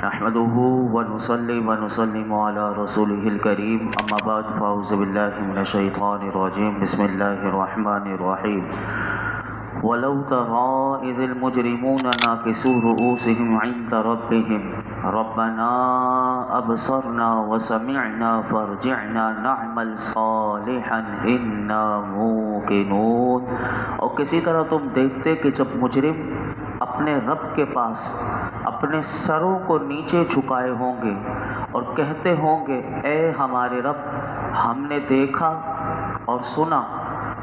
نحمده ونصلي ونسلم على رسوله الكريم اما بعد فاعوذ بالله من الشيطان الرجيم بسم الله الرحمن الرحيم ولو ترى اذ المجرمون ناكسوا رؤوسهم عند ربهم ربنا ابصرنا وسمعنا فارجعنا نعمل صالحا انا موقنون۔ اور کسی طرح تم دیکھتے کہ جب مجرم اپنے رب کے پاس اپنے سروں کو نیچے جھکائے ہوں گے اور کہتے ہوں گے اے ہمارے رب، ہم نے دیکھا اور سنا،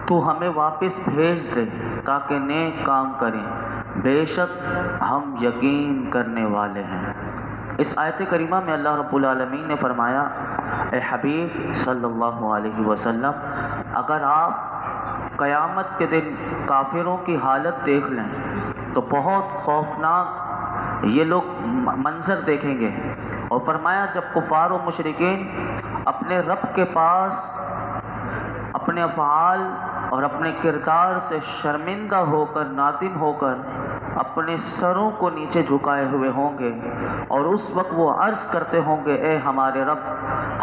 تو ہمیں واپس بھیج دے تاکہ نیک کام کریں، بے شک ہم یقین کرنے والے ہیں۔ اس آیت کریمہ میں اللہ رب العالمین نے فرمایا، اے حبیب صلی اللہ علیہ وسلم، اگر آپ قیامت کے دن کافروں کی حالت دیکھ لیں تو بہت خوفناک یہ لوگ منظر دیکھیں گے۔ اور فرمایا جب کفار و مشرکین اپنے رب کے پاس اپنے افعال اور اپنے کردار سے شرمندہ ہو کر، نادم ہو کر اپنے سروں کو نیچے جھکائے ہوئے ہوں گے، اور اس وقت وہ عرض کرتے ہوں گے اے ہمارے رب،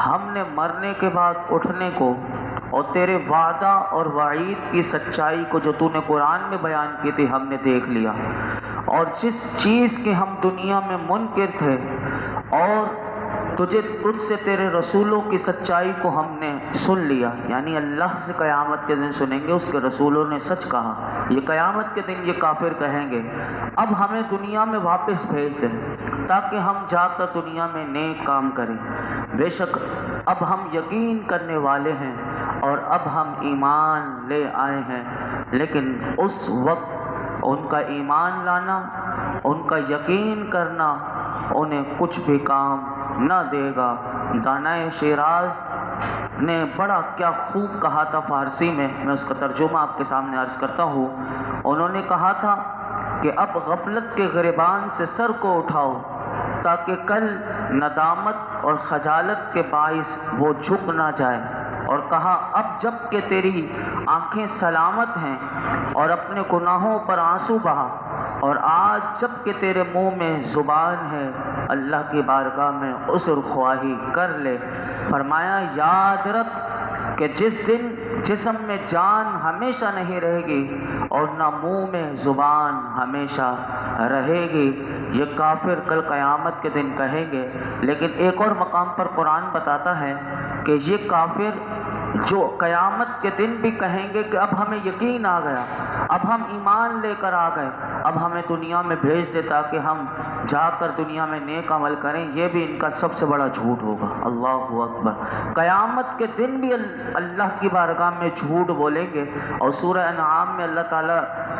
ہم نے مرنے کے بعد اٹھنے کو اور تیرے وعدہ اور وعید کی سچائی کو جو تو نے قرآن میں بیان کی تھی ہم نے دیکھ لیا، اور جس چیز کے ہم دنیا میں منکر تھے اور تجھ سے تیرے رسولوں کی سچائی کو ہم نے سن لیا، یعنی اللہ سے قیامت کے دن سنیں گے اس کے رسولوں نے سچ کہا، یہ قیامت کے دن یہ کافر کہیں گے اب ہمیں دنیا میں واپس بھیج دیں تاکہ ہم جا کر دنیا میں نیک کام کریں، بے شک اب ہم یقین کرنے والے ہیں اور اب ہم ایمان لے آئے ہیں۔ لیکن اس وقت ان کا ایمان لانا، ان کا یقین کرنا انہیں کچھ بھی کام نہ دے گا۔ دانائے شیراز نے بڑا کیا خوب کہا تھا فارسی میں اس کا ترجمہ آپ کے سامنے عرض کرتا ہوں۔ انہوں نے کہا تھا کہ اب غفلت کے گریبان سے سر کو اٹھاؤ تاکہ کل ندامت اور خجالت کے باعث وہ جھک نہ جائے، اور کہا اب جب کہ تیری آنکھیں سلامت ہیں اور اپنے گناہوں پر آنسو بہا، اور آج جب کہ تیرے منہ میں زبان ہے اللہ کی بارگاہ میں عذر خواہی کر لے۔ فرمایا یاد رکھ کہ جس دن جسم میں جان ہمیشہ نہیں رہے گی اور نہ منہ میں زبان ہمیشہ رہے گی، یہ کافر کل قیامت کے دن کہیں گے۔ لیکن ایک اور مقام پر قرآن بتاتا ہے کہ یہ کافر جو قیامت کے دن بھی کہیں گے کہ اب ہمیں یقین آ گیا، اب ہم ایمان لے کر آ گئے، اب ہمیں دنیا میں بھیج دے تاکہ ہم جا کر دنیا میں نیک عمل کریں، یہ بھی ان کا سب سے بڑا جھوٹ ہوگا۔ اللہ اکبر۔ قیامت کے دن بھی اللہ کی بارگاہ میں جھوٹ بولیں گے، اور سورہ انعام میں اللہ تعالیٰ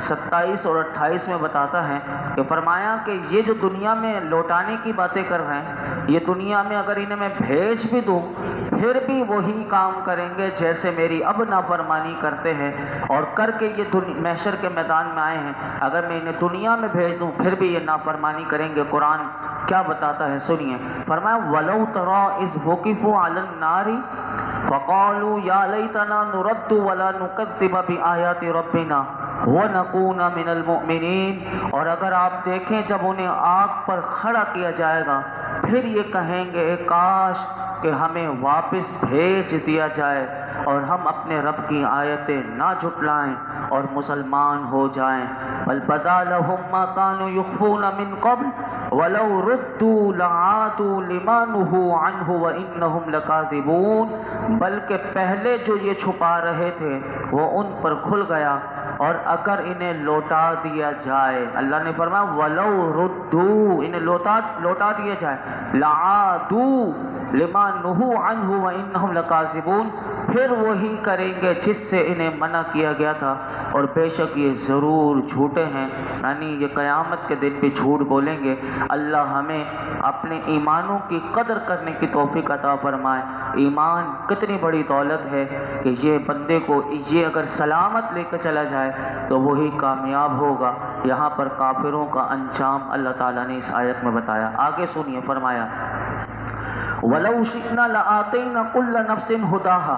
27 اور 28 میں بتاتا ہے کہ فرمایا کہ یہ جو دنیا میں لوٹانے کی باتیں کر رہے ہیں، یہ دنیا میں اگر انہیں میں بھیج بھی دوں پھر بھی وہی کام کریں گے جیسے میری اب نافرمانی کرتے ہیں، اور کر کے یہ محشر کے میدان میں آئے ہیں، اگر میں انہیں دنیا میں بھیج دوں پھر بھی یہ نافرمانی کریں گے۔ قرآن کیا بتاتا ہے سنیے، فرمایا وَلَوْ تَرَىٰ إِذْ وُقِفُوا عَلَى النَّارِ فَقَالُوا يَا لَيْتَنَا نُرَدُّ وَلَا نُكَذِّبَ بِآيَاتِ رَبِّنَا وَنَكُونَ مِنَ الْمُؤْمِنِينَ۔ اور اگر آپ دیکھیں جب انہیں آگ پر کھڑا کیا جائے گا پھر یہ کہیں گے کاش کہ ہمیں واپس بھیج دیا جائے اور ہم اپنے رب کی آیتیں نہ جھٹلائیں اور مسلمان ہو جائیں۔ بل بدا لهم ما كانوا يخفون من قبل ولو ردوا لعادوا لما نهوا عنه وانهم لكاذبون۔ بلکہ پہلے جو یہ چھپا رہے تھے وہ ان پر کھل گیا، اور اگر انہیں لوٹا دیا جائے، اللہ نے فرمایا ولو ردوا، انہیں لوٹا دیا جائے، لعادوا لما نهوا عنه وانهم لكاذبون، پھر وہی کریں گے جس سے انہیں منع کیا گیا تھا، اور بے شک یہ ضرور جھوٹے ہیں، یعنی یہ قیامت کے دن بھی جھوٹ بولیں گے۔ اللہ ہمیں اپنے ایمانوں کی قدر کرنے کی توفیق عطا فرمائے۔ ایمان کتنی بڑی دولت ہے کہ یہ بندے کو یہ اگر سلامت لے کر چلا جائے تو وہی کامیاب ہوگا۔ یہاں پر کافروں کا انجام اللہ تعالیٰ نے اس آیت میں بتایا۔ آگے سنیے، فرمایا وَلَوْ شِئْنَا لَآتَيْنَا كُلَّ نَفْسٍ هُدَاهَا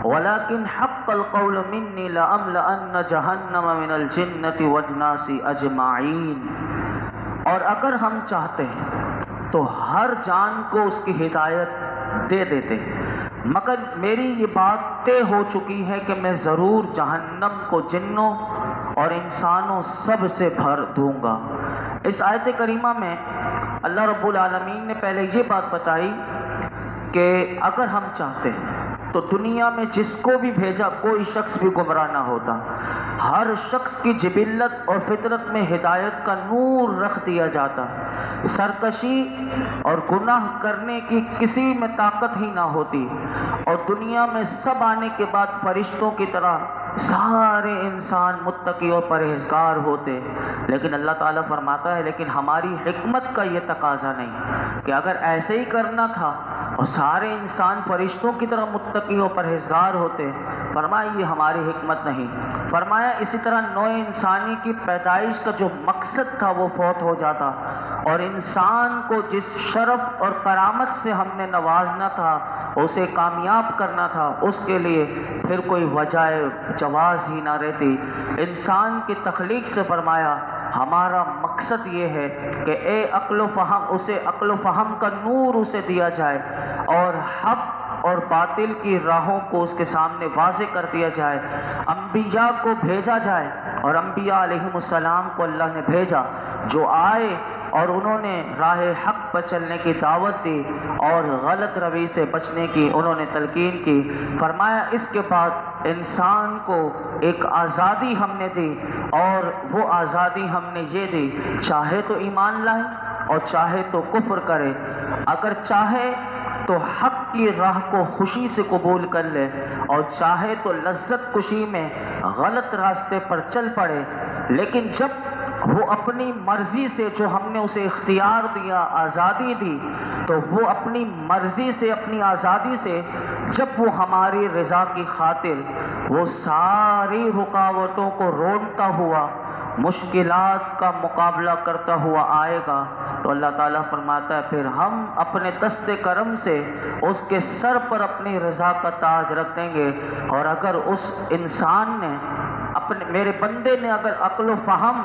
وَلَكِنْ حَقَّ الْقَوْلُ مِنِّي لَأَمْلَأَنَّ جَهَنَّمَ مِنَ الْجِنَّةِ وَالنَّاسِ أَجْمَعِينَ۔ اور اگر ہم چاہتے ہیں تو ہر جان کو اس کی ہدایت دے دیتے، مگر میری یہ بات طے ہو چکی ہے کہ میں ضرور جہنم کو جنوں اور انسانوں سب سے بھر دوں گا۔ اس آیت کریمہ میں اللہ رب العالمین نے پہلے یہ بات بتائی کہ اگر ہم چاہتے تو دنیا میں جس کو بھی بھیجا کوئی شخص بھی گمراہ نہ ہوتا، ہر شخص کی جبلت اور فطرت میں ہدایت کا نور رکھ دیا جاتا، سرکشی اور گناہ کرنے کی کسی میں طاقت ہی نہ ہوتی، اور دنیا میں سب آنے کے بعد فرشتوں کی طرح سارے انسان متقی اور پرہیزگار ہوتے۔ لیکن اللہ تعالیٰ فرماتا ہے لیکن ہماری حکمت کا یہ تقاضا نہیں کہ اگر ایسے ہی کرنا تھا اور سارے انسان فرشتوں کی طرح متقی اور پرہیزگار ہوتے، فرمایا یہ ہماری حکمت نہیں۔ فرمایا اسی طرح نوع انسانی کی پیدائش کا جو مقصد تھا وہ فوت ہو جاتا، اور انسان کو جس شرف اور کرامت سے ہم نے نوازنا تھا، اسے کامیاب کرنا تھا، اس کے لیے پھر کوئی وجہ جواز ہی نہ رہتی۔ انسان کی تخلیق سے فرمایا ہمارا مقصد یہ ہے کہ اے عقل و فہم، اسے عقل و فہم کا نور اسے دیا جائے اور حق اور باطل کی راہوں کو اس کے سامنے واضح کر دیا جائے، انبیاء کو بھیجا جائے، اور انبیاء علیہم السلام کو اللہ نے بھیجا جو آئے اور انہوں نے راہ حق پر چلنے کی دعوت دی اور غلط روی سے بچنے کی انہوں نے تلقین کی۔ فرمایا اس کے بعد انسان کو ایک آزادی ہم نے دی، اور وہ آزادی ہم نے یہ دی چاہے تو ایمان لائے اور چاہے تو کفر کرے، اگر چاہے تو حق کی راہ کو خوشی سے قبول کر لے اور چاہے تو لذت کشی میں غلط راستے پر چل پڑے، لیکن جب وہ اپنی مرضی سے، جو ہم نے اسے اختیار دیا، آزادی دی، تو وہ اپنی مرضی سے، اپنی آزادی سے جب وہ ہماری رضا کی خاطر وہ ساری رکاوٹوں کو رونتا ہوا، مشکلات کا مقابلہ کرتا ہوا آئے گا، تو اللہ تعالیٰ فرماتا ہے پھر ہم اپنے دست کرم سے اس کے سر پر اپنی رضا کا تاج رکھ دیں گے۔ اور اگر اس انسان نے، میرے بندے نے اگر عقل و فہم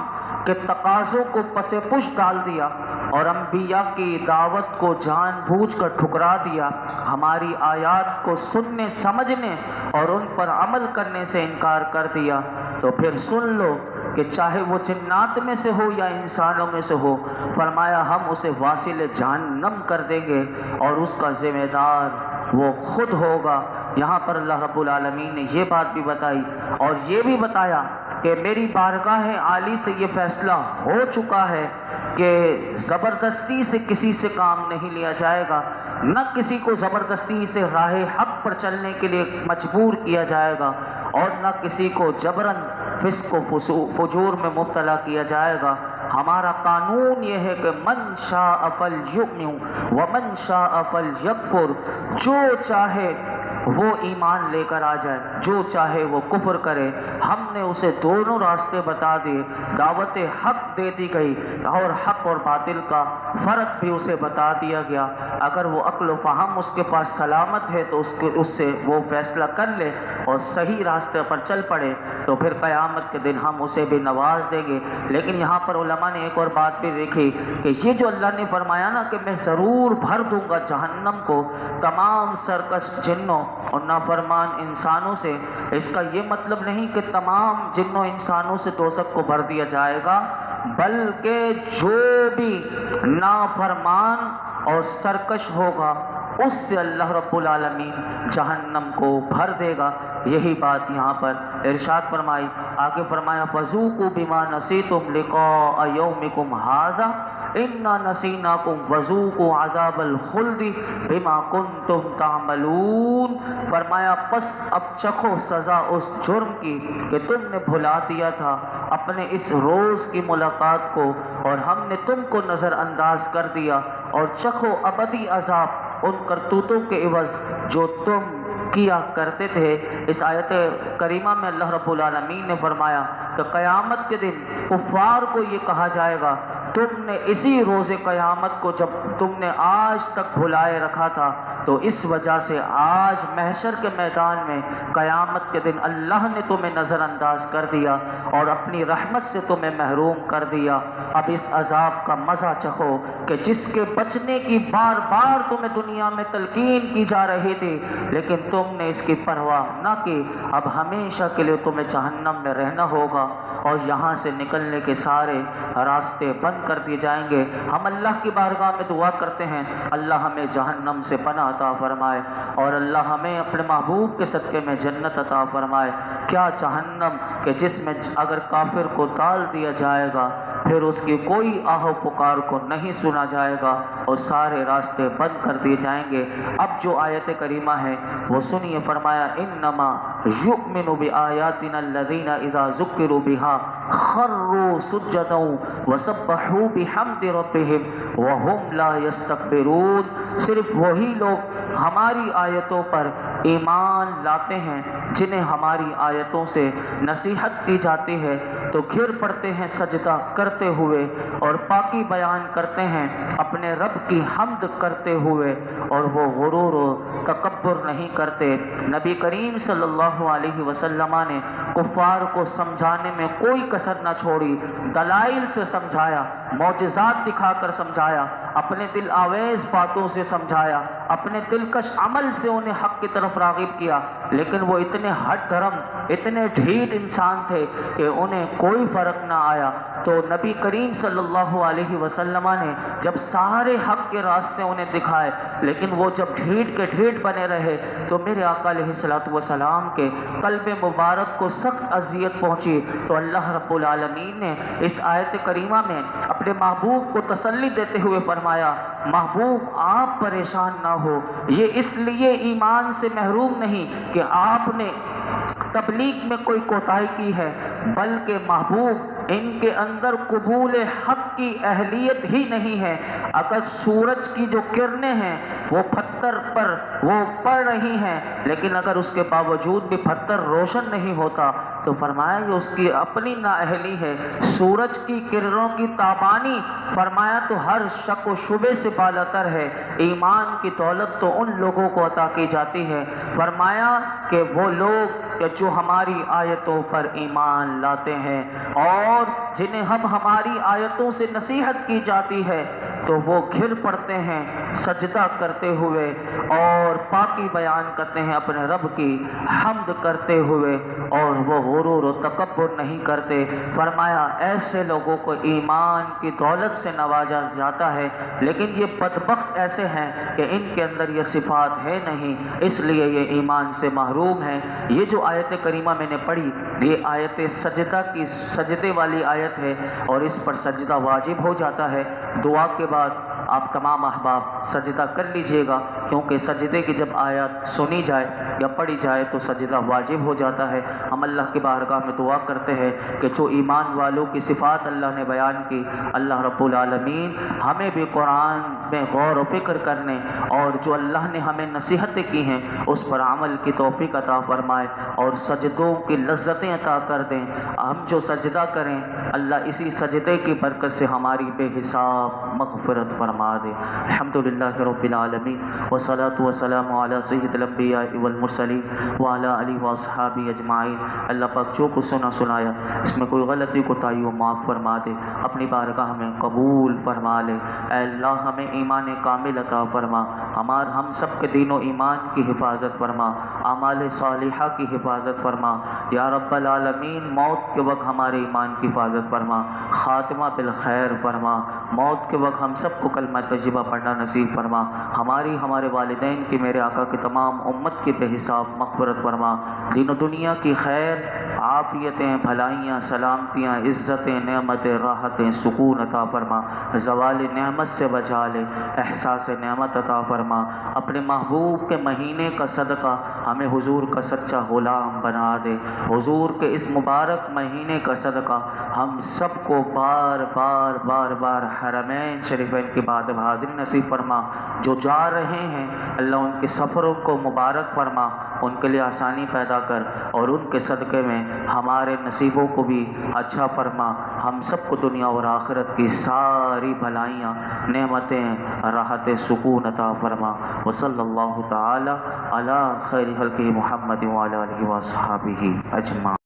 کے تقاضوں کو پس پش ڈال دیا اور انبیاء کی دعوت کو جان بوجھ کر ٹھکرا دیا، ہماری آیات کو سننے سمجھنے اور ان پر عمل کرنے سے انکار کر دیا، تو پھر سن لو کہ چاہے وہ جنات میں سے ہو یا انسانوں میں سے ہو، فرمایا ہم اسے واصل جہنم کر دیں گے اور اس کا ذمہ دار وہ خود ہوگا۔ یہاں پر اللہ رب العالمین نے یہ بات بھی بتائی اور یہ بھی بتایا کہ میری بارگاہ عالی سے یہ فیصلہ ہو چکا ہے کہ زبردستی سے کسی سے کام نہیں لیا جائے گا، نہ کسی کو زبردستی سے راہ حق پر چلنے کے لیے مجبور کیا جائے گا، اور نہ کسی کو جبراً فسق و فجور میں مبتلا کیا جائے گا۔ ہمارا قانون یہ ہے کہ من شاء فلیؤمن ومن شاء فلیکفر، جو چاہے وہ ایمان لے کر آ جائے، جو چاہے وہ کفر کرے۔ ہم نے اسے دونوں راستے بتا دیے، دعوت حق دے دی گئی اور حق اور باطل کا فرق بھی اسے بتا دیا گیا۔ اگر وہ عقل و فہم اس کے پاس سلامت ہے تو اس سے وہ فیصلہ کر لے اور صحیح راستے پر چل پڑے، تو پھر قیامت کے دن ہم اسے بھی نواز دیں گے۔ لیکن یہاں پر علماء نے ایک اور بات بھی دیکھی کہ یہ جو اللہ نے فرمایا نا کہ میں ضرور بھر دوں گا جہنم کو تمام سرکش جنوں اور نافرمان انسانوں سے، اس کا یہ مطلب نہیں کہ تمام جنوں انسانوں سے دوزخ کو بھر دیا جائے گا، بلکہ جو بھی نافرمان اور سرکش ہوگا اس سے اللہ رب العالمین جہنم کو بھر دے گا۔ یہی بات یہاں پر ارشاد فرمائی۔ آگے فرمایا فَذُوقُوا بِمَا نَسِيتُمْ لِقَاءَ يَوْمِكُمْ هَٰذَا إِنَّا نَسِينَاكُمْ وَذُوقُوا عَذَابَ الْخُلْدِ بِمَا كُنتُمْ تَعْمَلُونَ۔ فرمایا پس اب چکھو سزا اس جرم کی کہ تم نے بھلا دیا تھا اپنے اس روز کی ملاقات کو، اور ہم نے تم کو نظر انداز کر دیا، اور چکھو ابدی عذاب ان کرتوتوں کے عوض جو تم کیا کرتے تھے۔ اس آیت کریمہ میں اللہ رب العالمین نے فرمایا کہ قیامت کے دن کفار کو یہ کہا جائے گا تم نے اسی روز قیامت کو جب تم نے آج تک بھلائے رکھا تھا، تو اس وجہ سے آج محشر کے میدان میں قیامت کے دن اللہ نے تمہیں نظر انداز کر دیا اور اپنی رحمت سے تمہیں محروم کر دیا۔ اب اس عذاب کا مزہ چکھو کہ جس کے بچنے کی بار بار تمہیں دنیا میں تلقین کی جا رہی تھی، لیکن تم نے اس کی پرواہ نہ کی۔ اب ہمیشہ کے لیے تمہیں جہنم میں رہنا ہوگا اور یہاں سے نکلنے کے سارے راستے بند کر دیے جائیں گے۔ ہم اللہ کی بارگاہ میں دعا کرتے ہیں اللہ ہمیں جہنم سے پناہ عطا فرمائے اور اللہ ہمیں اپنے محبوب کے صدقے میں جنت عطا فرمائے۔ کیا جہنم کہ جس میں اگر کافر کو ڈال دیا جائے گا پھر اس کی کوئی آہ و پکار کو نہیں سنا جائے گا اور سارے راستے بند کر دیے جائیں گے۔ اب جو آیت کریمہ ہے وہ سنیے، فرمایا انما یؤمن بآیاتنا الذین اذا ذکروا بها خروا سجدا وسبحوا بحمد ربهم وهم لا یستکبرون۔ صرف وہی لوگ ہماری آیتوں پر ایمان لاتے ہیں جنہیں ہماری آیتوں سے نصیحت کی جاتی ہے تو گر پڑتے ہیں سجدہ کرتے ہوئے اور پاکی بیان کرتے ہیں اپنے رب کی حمد کرتے ہوئے، اور وہ غرور و تکبر نہیں کرتے۔ نبی کریم صلی اللہ علیہ وسلم نے کفار کو سمجھانے میں کوئی کسر نہ چھوڑی، دلائل سے سمجھایا، معجزات دکھا کر سمجھایا، اپنے دل آویز باتوں سے سمجھایا، اپنے دلکش عمل سے انہیں حق کی طرف راغب کیا، لیکن وہ اتنے ہٹ دھرم، اتنے ڈھیٹ انسان تھے کہ انہیں کوئی فرق نہ آیا۔ تو نبی کریم صلی اللہ علیہ وسلم نے جب سارے حق کے راستے انہیں دکھائے لیکن وہ جب ڈھیٹ کے ڈھیٹ بنے رہے تو میرے آقا علیہ السلام کے قلب مبارک کو سخت اذیت پہنچی۔ تو اللہ رب العالمین نے اس آیت کریمہ میں اپنے محبوب کو تسلی دیتے ہوئے فرمایا محبوب آپ پریشان نہ ہو، یہ اس لیے ایمان سے محروم نہیں کہ آپ نے تبلیغ میں کوئی کوتاہی کی ہے، بلکہ محبوب ان کے اندر قبول حق کی اہلیت ہی نہیں ہے۔ اگر سورج کی جو کرنیں ہیں وہ پتھر پر وہ پڑ رہی ہیں لیکن اگر اس کے باوجود بھی پتھر روشن نہیں ہوتا تو فرمایا کہ اس کی اپنی نااہلی ہے۔ سورج کی کرنوں کی تابانی فرمایا تو ہر شک و شبے سے بالاتر ہے۔ ایمان کی دولت تو ان لوگوں کو عطا کی جاتی ہے، فرمایا کہ وہ لوگ کہ جو ہماری آیتوں پر ایمان لاتے ہیں اور جنہیں ہماری آیتوں سے نصیحت کی جاتی ہے تو وہ گر پڑتے ہیں سجدہ کرتے ہوئے اور پاکی بیان کرتے ہیں اپنے رب کی حمد کرتے ہوئے، اور وہ غرور و تکبر نہیں کرتے۔ فرمایا ایسے لوگوں کو ایمان کی دولت سے نوازا جاتا ہے، لیکن یہ بدبخت ایسے ہیں کہ ان کے اندر یہ صفات ہے نہیں، اس لیے یہ ایمان سے محروم ہیں۔ یہ جو آیت کریمہ میں نے پڑھی یہ آیت سجدہ کی سجدے والی آیت ہے اور اس پر سجدہ واجب ہو جاتا ہے۔ دعا کے بعد آپ تمام احباب سجدہ کر لیجئے گا، کیونکہ سجدے کی جب آیات سنی جائے یا پڑھی جائے تو سجدہ واجب ہو جاتا ہے۔ ہم اللہ کی بارگاہ میں دعا کرتے ہیں کہ جو ایمان والوں کی صفات اللہ نے بیان کی، اللہ رب العالمین ہمیں بھی قرآن میں غور و فکر کرنے اور جو اللہ نے ہمیں نصیحتیں کی ہیں اس پر عمل کی توفیق عطا فرمائے اور سجدوں کی لذتیں عطا کر دیں۔ ہم جو سجدہ کریں اللہ اسی سجدے کی برکت سے ہماری بے حساب مغفرت فرما دے۔ الحمدللہ رب العالمین والصلاة والسلام علی سید الانبیاء والمرسلین وعلی آلہ واصحابہ اجمعین۔ اللہ پاک جو کچھ سنایا اس میں کوئی غلطی کوتاہی ہو معاف فرما دے، اپنی بارگاہ میں قبول فرما لے۔ اے اللہ ہمیں ایمان کامل عطا فرما، ہم سب کے دین و ایمان کی حفاظت فرما، اعمال صالحہ کی حفاظت فرما یا رب العالمین۔ موت کے وقت ہمارے ایمان کی حفاظت فرما، خاتمہ بالخیر فرما، موت کے وقت ہم سب کو کلمہ طیبہ پڑھنا نصیب فرما، ہمارے والدین کی، میرے آقا کی تمام امت کی بے حساب مغفرت فرما، دین و دنیا کی خیر عافیتیں، بھلائیاں، سلامتیاں، عزتیں، نعمتیں، راحتیں، سکون عطا فرما، زوال نعمت سے بچا لے، احساس نعمت عطا فرما۔ اپنے محبوب کے مہینے کا صدقہ ہمیں حضور کا سچا غلام بنا دے، حضور کے اس مبارک مہینے کا صدقہ ہم سب کو بار بار حرمین شریفین کی بار ادب حاضری نصیب فرما، جو جا رہے ہیں اللہ ان کے سفروں کو مبارک فرما، ان کے لیے آسانی پیدا کر، اور ان کے صدقے میں ہمارے نصیبوں کو بھی اچھا فرما، ہم سب کو دنیا اور آخرت کی ساری بھلائیاں، نعمتیں، راحت، سکون عطا فرما۔ وصلی اللہ تعالی علی خیر خلقہ محمد وعلی آلہ وصحبہ اجمعین۔